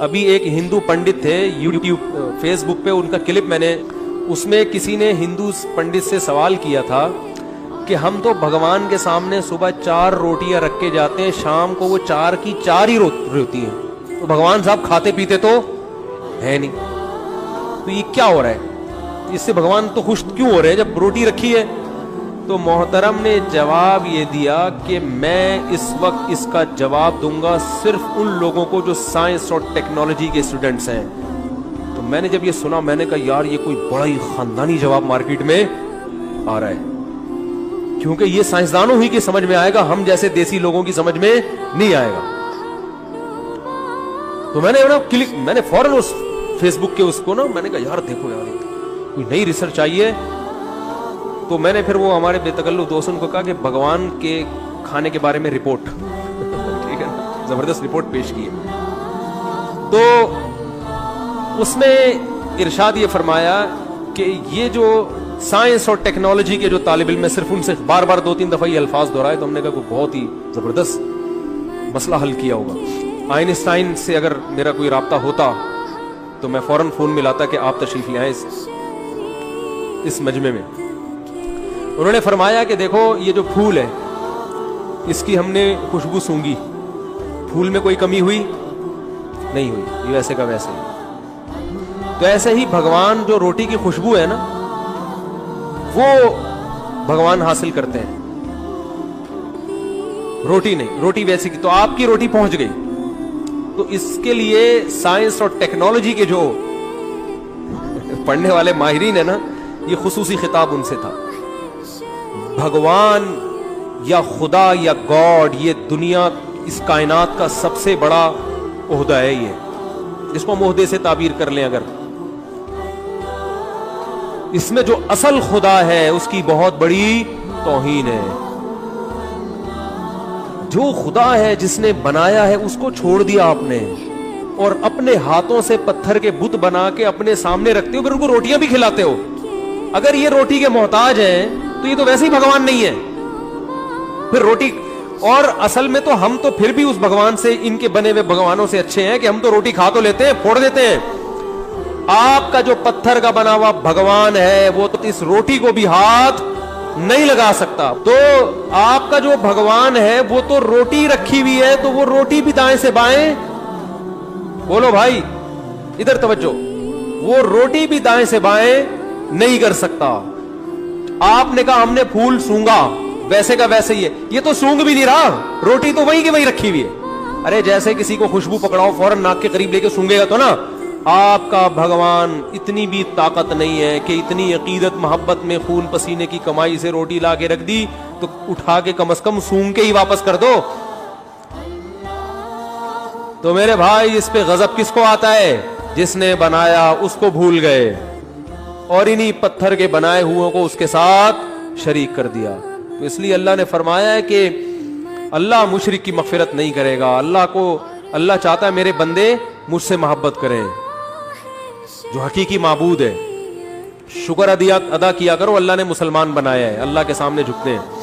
ابھی ایک ہندو پنڈت تھے یوٹیوب فیس بک پہ، ان کا کلپ میں نے، اس میں کسی نے ہندو پنڈت سے سوال کیا تھا کہ ہم تو بھگوان کے سامنے صبح 4 روٹیاں رکھ کے جاتے ہیں، شام کو وہ 4 کی 4 ہی ہوتی ہیں، تو بھگوان صاحب کھاتے پیتے تو ہے نہیں، تو یہ کیا ہو رہا ہے؟ اس سے بھگوان تو خوش کیوں ہو رہے ہیں جب روٹی رکھی ہے؟ تو محترم نے جواب یہ دیا کہ میں اس وقت اس کا جواب دوں گا صرف ان لوگوں کو جو سائنس اور ٹیکنالوجی کے اسٹوڈنٹس ہیں۔ تو میں نے جب یہ سنا میں نے کہا یار یہ کوئی بڑا ہی خاندانی جواب مارکیٹ میں آ رہا ہے، کیونکہ یہ سائنسدانوں ہی کی سمجھ میں آئے گا، ہم جیسے دیسی لوگوں کی سمجھ میں نہیں آئے گا۔ تو میں نے فوراً اس فیس بک کے اس کو میں نے کہا یار دیکھو یار کوئی نئی ریسرچ آئی ہے۔ تو میں نے پھر وہ ہمارے بے تکلف دوستوں کو کہا کہ بھگوان کے کھانے کے بارے میں رپورٹ ٹھیک ہے نا، زبردست رپورٹ پیش کی ہے۔ تو اس میں ارشاد یہ فرمایا کہ یہ جو سائنس اور ٹیکنالوجی کے جو طالب علم میں صرف ان سے بار بار 2-3 دفعہ یہ الفاظ دہرائے، تو ہم نے کہا کہ بہت ہی زبردست مسئلہ حل کیا ہوگا۔ آئنسٹائن سے اگر میرا کوئی رابطہ ہوتا تو میں فوراً فون ملاتا کہ آپ تشریف لے آئیں اس مجمع میں۔ انہوں نے فرمایا کہ دیکھو یہ جو پھول ہے اس کی ہم نے خوشبو سونگی، پھول میں کوئی کمی ہوئی نہیں ہوئی، یہ ویسے کا ویسے ہی۔ تو ایسے ہی بھگوان جو روٹی کی خوشبو ہے نا وہ بھگوان حاصل کرتے ہیں، روٹی نہیں، روٹی ویسے کی۔ تو آپ کی روٹی پہنچ گئی، تو اس کے لیے سائنس اور ٹیکنالوجی کے جو پڑھنے والے ماہرین ہیں نا، یہ خصوصی خطاب ان سے تھا۔ بھگوان یا خدا یا گاڈ یہ دنیا اس کائنات کا سب سے بڑا عہدہ ہے، یہ اس کو ہم عہدے سے تعبیر کر لیں اگر، اس میں جو اصل خدا ہے اس کی بہت بڑی توہین ہے۔ جو خدا ہے جس نے بنایا ہے اس کو چھوڑ دیا آپ نے، اور اپنے ہاتھوں سے پتھر کے بت بنا کے اپنے سامنے رکھتے ہو، پھر ان کو روٹیاں بھی کھلاتے ہو۔ اگر یہ روٹی کے محتاج ہیں تو یہ تو ویسے ہی بھگوان نہیں ہے پھر روٹی۔ اور اصل میں تو ہم تو پھر بھی اس بھگوان سے، ان کے بنے ہوئے بھگوانوں سے اچھے ہیں کہ ہم تو روٹی کھا تو لیتے ہیں، پھوڑ دیتے ہیں۔ آپ کا جو پتھر کا بنا ہوا بھگوان ہے وہ تو اس روٹی کو بھی ہاتھ نہیں لگا سکتا۔ تو آپ کا جو بھگوان ہے وہ تو روٹی رکھی ہوئی ہے، تو وہ روٹی بھی دائیں سے بائیں، بولو بھائی ادھر توجہ، وہ روٹی بھی دائیں سے بائیں نہیں کر سکتا۔ آپ نے کہا ہم نے پھول سونگا، ویسے کا ویسے ہی ہے، یہ تو سونگ بھی نہیں رہا، روٹی تو وہی کی وہی رکھی ہوئی ہے۔ ارے جیسے کسی کو خوشبو پکڑاؤ فوراً ناک کے قریب لے کے سونگے گا تو نا۔ آپ کا بھگوان اتنی بھی طاقت نہیں ہے کہ اتنی عقیدت محبت میں خون پسینے کی کمائی سے روٹی لا کے رکھ دی تو اٹھا کے کم از کم سونگ کے ہی واپس کر دو۔ تو میرے بھائی اس پہ غضب کس کو آتا ہے؟ جس نے بنایا اس کو بھول گئے اور انہی پتھر کے بنائے ہوئے کو اس کے ساتھ شریک کر دیا۔ تو اس لیے اللہ نے فرمایا ہے کہ اللہ مشرک کی مغفرت نہیں کرے گا۔ اللہ چاہتا ہے میرے بندے مجھ سے محبت کریں، جو حقیقی معبود ہے۔ شکر ادا کیا کرو، اللہ نے مسلمان بنایا ہے، اللہ کے سامنے جھکتے ہیں۔